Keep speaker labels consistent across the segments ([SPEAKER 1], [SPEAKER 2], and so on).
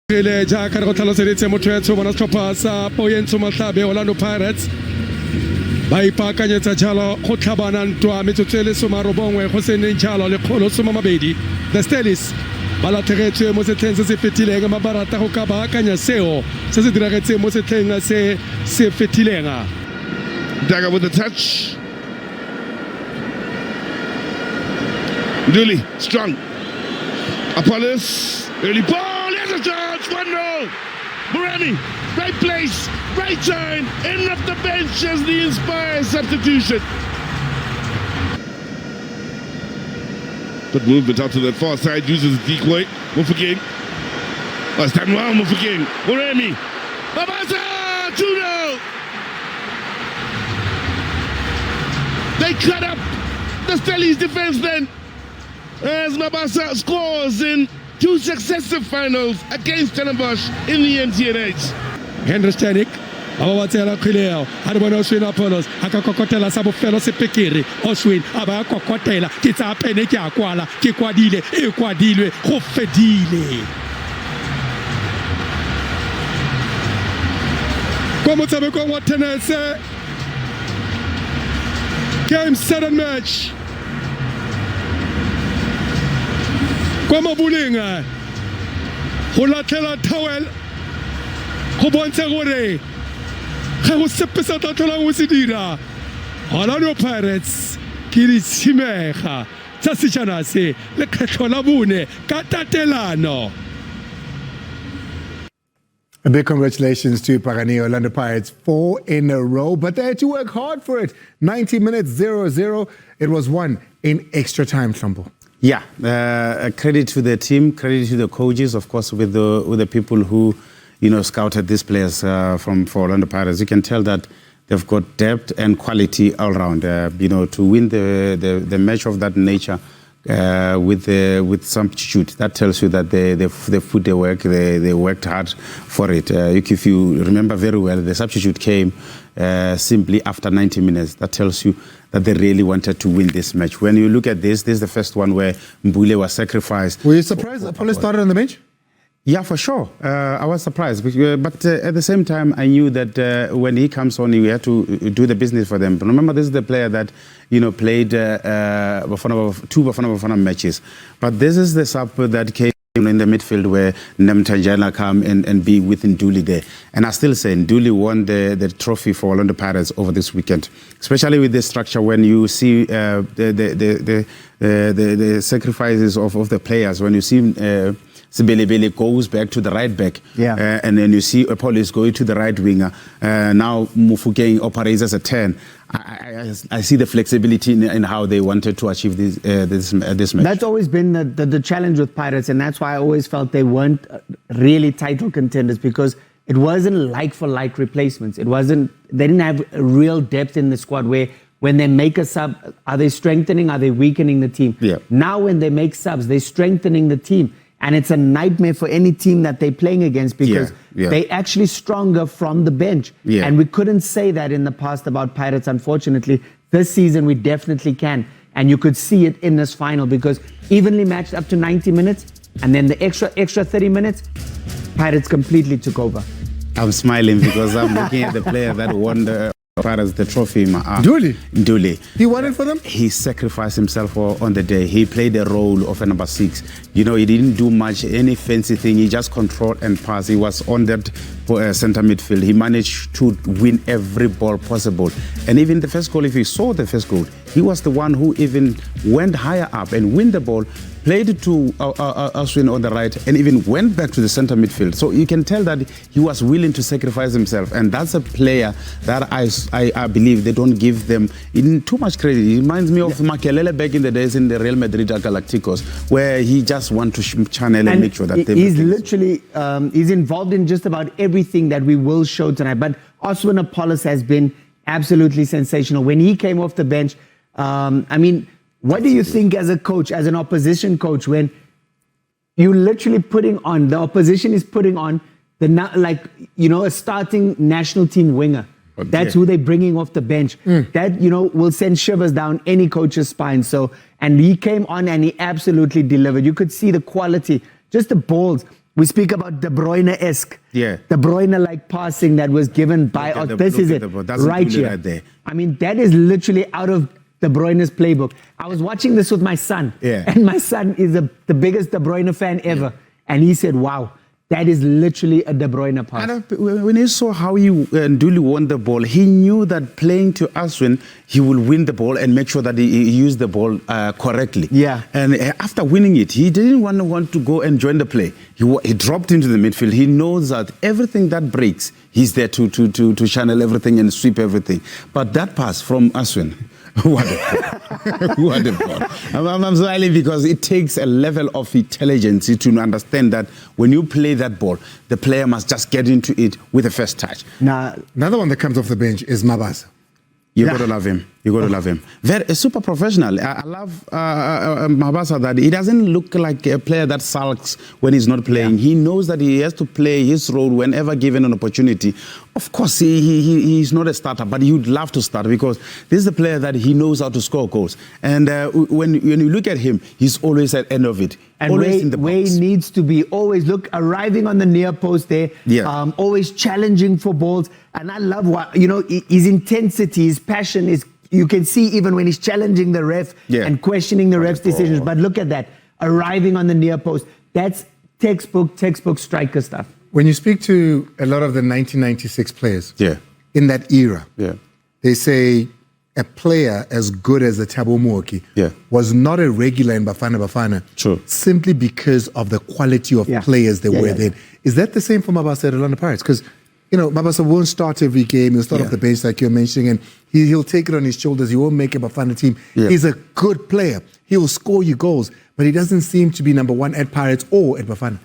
[SPEAKER 1] Pele jaaka re go tlhaloseditse motho ya tshomana setlhopha sa Poyentsho Mahlabe Orlando Pirates ba ipaakanyetsa jalo go tlhabana ntwa metsotso e le 19 go seneng jalo le 120. The Stellies ba latlhegetswe mo setlheng se se fetileng mabarata go ka baakanya seo se se diragetseng mo setlheng se fetileng.
[SPEAKER 2] Dagger with the touch. Dooley, strong. Apollos, early ball, here's a chance, 1-0. Morani, right place, right turn, in off the bench as the inspired substitution. Good movement out to the far side, uses decoy. Mufugin. That's done well, Mufugin. Morani. Babasa, 2-0. They cut up the Stellies defense then, as Mabasa scores in 2 successive finals against Stellenbosch in the MTN8.
[SPEAKER 1] Henry Stanik abawatsela khileo ha re bona Oswin Apollos a ka kokotela sa bofelo sepekere. Oswin a ba kokotela ke tsa pene ke a kwala ke kwadile e kwadilwe go fedile kwa motshamekong wa tennis. Game 7 match kwa mabulenga go latlhela towel go bontsha gore ga go sepesa tlatlolang o se dira. Orlando Pirates ke ditshimega tsa sejana se le kgetlho la bone ka tatelano.
[SPEAKER 3] A big congratulations to Pagani Orlando Pirates, 4 in a row, but they had to work hard for it. 90 minutes, 0-0. It was won in extra time, Sampo.
[SPEAKER 4] Yeah, credit to the team, credit to the coaches, of course, with the people who, scouted these players for Orlando Pirates. You can tell that they've got depth and quality all around. To win the match of that nature with substitute, that tells you that they put their work, they worked hard for it. If you remember very well, the substitute came simply after 90 minutes. That tells you that they really wanted to win this match. When you look at this is the first one where Mbule was sacrificed.
[SPEAKER 3] Were you surprised Apollo started on the bench?
[SPEAKER 4] Yeah, for sure. I was surprised. But at the same time, I knew that when he comes on, we had to do the business for them. But remember, this is the player that, played 2 Bafana matches. But this is the sub that came in the midfield where Nemtanjana come and be within Dooley there. And I still say Dooley won the trophy for Orlando Pirates over this weekend, especially with the structure when you see the sacrifices of the players, when you see Sibelebele goes back to the right back, and then you see Apollos going to the right winger. Now Mufugeng operates as a 10. I see the flexibility in how they wanted to achieve this match.
[SPEAKER 5] That's always been the challenge with Pirates, and that's why I always felt they weren't really title contenders, because it wasn't like-for-like replacements. They didn't have a real depth in the squad where when they make a sub, are they strengthening, are they weakening the team?
[SPEAKER 4] Yeah.
[SPEAKER 5] Now when they make subs, they're strengthening the team. And it's a nightmare for any team that they're playing against, because they're actually stronger from the bench.
[SPEAKER 4] Yeah.
[SPEAKER 5] And we couldn't say that in the past about Pirates, unfortunately. This season, we definitely can. And you could see it in this final, because evenly matched up to 90 minutes, and then the extra 30 minutes, Pirates completely took over.
[SPEAKER 4] I'm smiling because I'm looking at the player that won the Pirates the trophy.
[SPEAKER 3] Dooley. He won it for them?
[SPEAKER 4] He sacrificed himself on the day. He played the role of a number 6. He didn't do much, any fancy thing. He just controlled and passed. He was on that center midfield. He managed to win every ball possible. And even the first goal, if you saw the first goal, he was the one who even went higher up and win the ball, played it to Oswin on the right, and even went back to the center midfield. So you can tell that he was willing to sacrifice himself. And that's a player that I believe they don't give them too much credit. It reminds me of Makelele back in the days in the Real Madrid Galacticos, where he just want to channel and make sure that they...
[SPEAKER 5] He's literally, he's involved in just about everything that we will show tonight. But Oswin Apollos has been absolutely sensational. When he came off the bench, what do you think as a coach, as an opposition coach, when you're literally putting on, the opposition is putting on a starting national team winger? That's who they're bringing off the bench. That, will send shivers down any coach's spine. So, and he came on and he absolutely delivered. You could see the quality, just the balls. we speak about De Bruyne-esque.
[SPEAKER 4] Yeah.
[SPEAKER 5] De Bruyne-like passing that was given by... this is it, right here.
[SPEAKER 4] Right there.
[SPEAKER 5] I mean, that is literally out of De Bruyne's playbook. I was watching this with my son.
[SPEAKER 4] Yeah.
[SPEAKER 5] And my son is the biggest De Bruyne fan ever. Yeah. And he said, wow, that is literally a De Bruyne pass.
[SPEAKER 4] And when he saw how he Nduli won the ball, he knew that playing to Aswin, he will win the ball and make sure that he used the ball correctly.
[SPEAKER 5] Yeah.
[SPEAKER 4] And after winning it, he didn't want to go and join the play. He dropped into the midfield. He knows that everything that breaks, he's there to channel everything and sweep everything. But that pass from Aswin, what a ball. What a ball. I'm smiling because it takes a level of intelligence to understand that when you play that ball, the player must just get into it with the first touch.
[SPEAKER 3] Now, another one that comes off the bench is Mabasa.
[SPEAKER 4] You got to love him. You got to love him. Very super professional. I love Mabasa that he doesn't look like a player that sulks when he's not playing. Yeah. He knows that he has to play his role whenever given an opportunity. Of course, he's not a starter, but he would love to start because this is a player that he knows how to score goals. And when you look at him, he's always at the end of it.
[SPEAKER 5] And
[SPEAKER 4] always in the box.
[SPEAKER 5] Where he needs to be, always arriving on the near post there, always challenging for balls. And I love his intensity, his passion is. You can see even when he's challenging the ref and questioning the ref's decisions. But look at that, arriving on the near post. That's textbook striker stuff.
[SPEAKER 3] When you speak to a lot of the 1996 players in that era, they say a player as good as the Thabo Mooki was not a regular in Bafana Bafana simply because of the quality of players they were then. Is that the same for Mabasa at Orlando Pirates? Because Mabasa won't start every game. He'll start off the bench like you're mentioning, and he'll take it on his shoulders. He won't make a Bafana team. He's a good player. He will score you goals, but he doesn't seem to be number one at Pirates or at Bafana.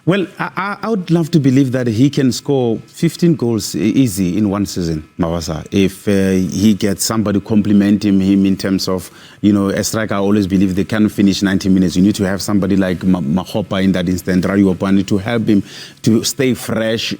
[SPEAKER 4] Well, I would love to believe that he can score 15 goals easy in one season, Mabasa, if he gets somebody complimenting him in terms of, a striker. I always believe they can finish 90 minutes. You need to have somebody like Mahopa in that instant, Rayuopani, to help him to stay fresh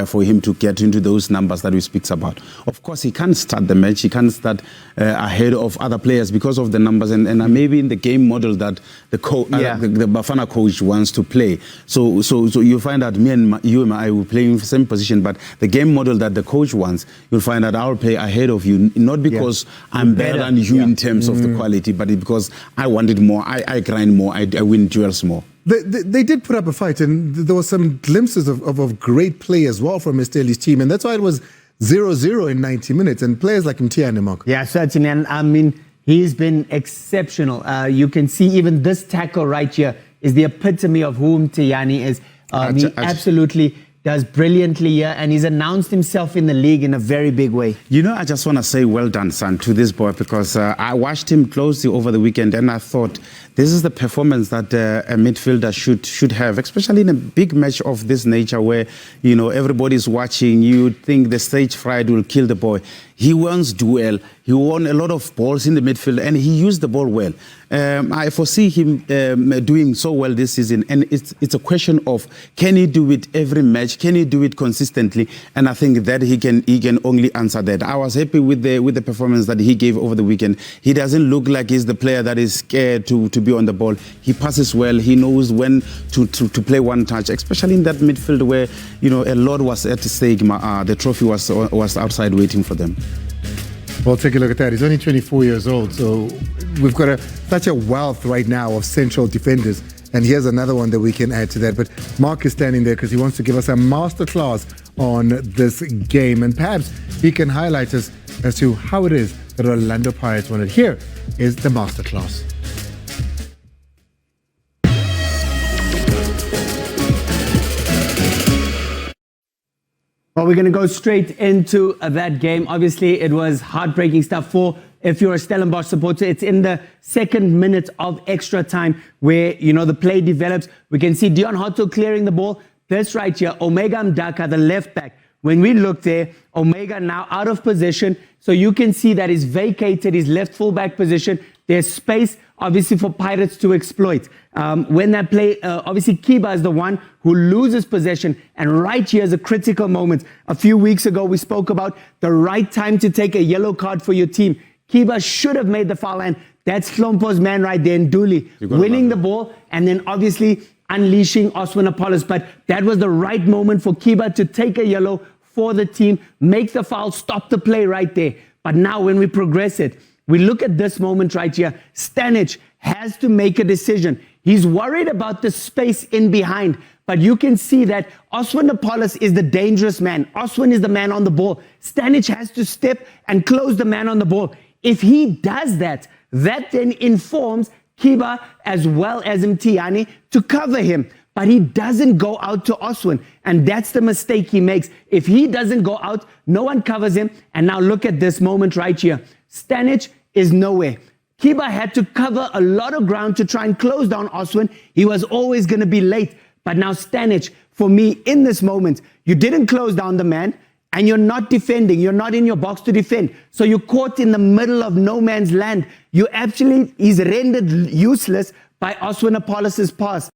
[SPEAKER 4] for him to get into those numbers that we speak about. Of course, he can't start the match. He can't start ahead of other players because of the numbers and maybe in the game model that the Bafana coach wants to play. So you find that you and I will play in the same position, but the game model that the coach wants, you'll find that I'll play ahead of you, not because I'm better than you in terms of the quality, but because I want it more, I grind more, I win duels more.
[SPEAKER 3] They did put up a fight, and there were some glimpses of great play as well from Esteli's team, and that's why it was 0-0 in 90 minutes, and players like MTN8.
[SPEAKER 5] Yeah, certainly, and I mean, he's been exceptional. You can see even this tackle right here is the epitome of who Mtiyani is. He absolutely does brilliantly here, and he's announced himself in the league in a very big way.
[SPEAKER 4] I just want to say well done, son, to this boy, because I watched him closely over the weekend, and I thought this is the performance that a midfielder should have, especially in a big match of this nature where, everybody's watching. You think the stage fright will kill the boy. He wants duel. He won a lot of balls in the midfield, and he used the ball well. I foresee him doing so well this season, and it's a question of, can he do it every match? Can he do it consistently? And I think that he can only answer that. I was happy with the performance that he gave over the weekend. He doesn't look like he's the player that is scared to be on the ball. He passes well. He knows when to play one touch, especially in that midfield where a lot was at stake. The trophy was outside waiting for them.
[SPEAKER 3] Well, take a look at that. He's only 24 years old, so we've got such a wealth right now of central defenders. And here's another one that we can add to that. But Mark is standing there because he wants to give us a masterclass on this game. And perhaps he can highlight us as to how it is that Orlando Pirates won it. Here is the masterclass.
[SPEAKER 5] Well, we're going to go straight into that game. Obviously, it was heartbreaking stuff if you're a Stellenbosch supporter. It's in the second minute of extra time where, the play develops. We can see Dion Hotto clearing the ball. This right here, Omega Mdaka, the left back. When we look there, Omega now out of position. So you can see that he's vacated his left fullback position. There's space, obviously, for Pirates to exploit. When that play, obviously, Kiba is the one who loses possession. And right here is a critical moment. A few weeks ago, we spoke about the right time to take a yellow card for your team. Kiba should have made the foul, and that's Hlompo's man right there, Nduli, winning the ball. And then, obviously, unleashing Oswin Apollos. But that was the right moment for Kiba to take a yellow for the team, make the foul, stop the play right there. But now when we progress it, we look at this moment right here. Stanic has to make a decision. He's worried about the space in behind, but you can see that Oswin Apollos is the dangerous man. Oswin is the man on the ball. Stanic has to step and close the man on the ball. If he does that, that then informs Kiba as well as Mtiani to cover him. But he doesn't go out to Oswin, and that's the mistake he makes. If he doesn't go out, no one covers him. And now look at this moment right here. Stanic is nowhere. Kiba had to cover a lot of ground to try and close down Oswin. He was always going to be late. But now Stanic, for me, in this moment, you didn't close down the man, and you're not defending. You're not in your box to defend. So you're caught in the middle of no man's land. He's rendered useless by Oswin Apollos' pass.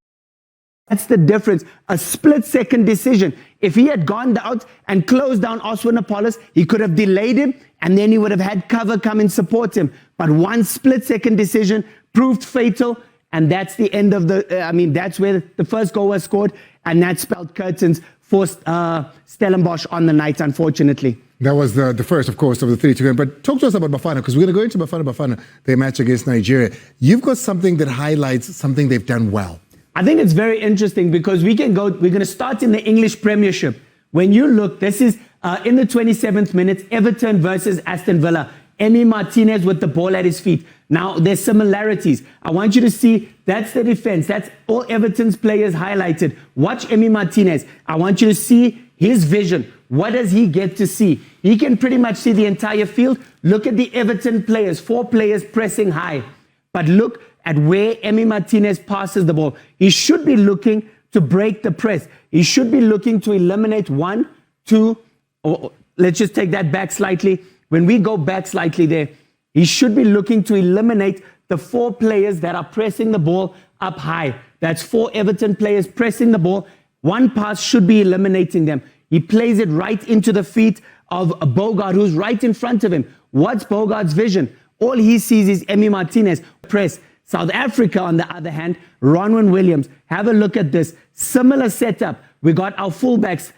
[SPEAKER 5] That's the difference. A split-second decision. If he had gone out and closed down Oswin Apollos, he could have delayed him, and then he would have had cover come and support him. But one split-second decision proved fatal, and that's the end of that's where the first goal was scored, and that spelled curtains for Stellenbosch on the night, unfortunately.
[SPEAKER 3] That was the first, of course, of the 3-2 game. But talk to us about Bafana, because we're going to go into Bafana, their match against Nigeria. You've got something that highlights something they've done well.
[SPEAKER 5] I think it's very interesting because we're going to start in the English Premiership. When you look, this is in the 27th minute, Everton versus Aston Villa. Emi Martinez with the ball at his feet. Now, there's similarities. I want you to see, that's the defense. That's all Everton's players highlighted. Watch Emi Martinez. I want you to see his vision. What does he get to see? He can pretty much see the entire field. Look at the Everton players, 4 players pressing high. But look at where Emi Martinez passes the ball. He should be looking to break the press. He should be looking to eliminate 1, 2, or let's just take that back slightly. When we go back slightly there, he should be looking to eliminate the 4 players that are pressing the ball up high. That's 4 Everton players pressing the ball. One pass should be eliminating them. He plays it right into the feet of Bogart, who's right in front of him. What's Bogart's vision? All he sees is Emi Martinez press. South Africa, on the other hand, Ronwen Williams. Have a look at this. Similar setup. We got our fullbacks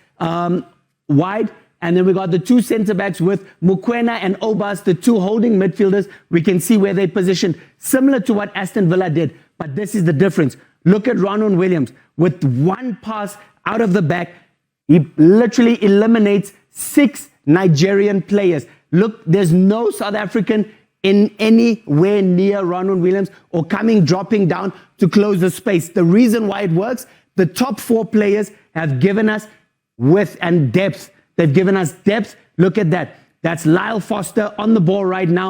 [SPEAKER 5] wide, and then we got the 2 centre-backs with Mukwena and Obas, the 2 holding midfielders. We can see where they positioned, similar to what Aston Villa did. But this is the difference. Look at Ronwen Williams. With 1 pass out of the back, he literally eliminates 6 Nigerian players. Look, there's no South African in anywhere near Ronwen Williams or dropping down to close the space. The reason why it works, the top 4 players have given us width and depth. They've given us depth. Look at that. That's Lyle Foster on the ball right now.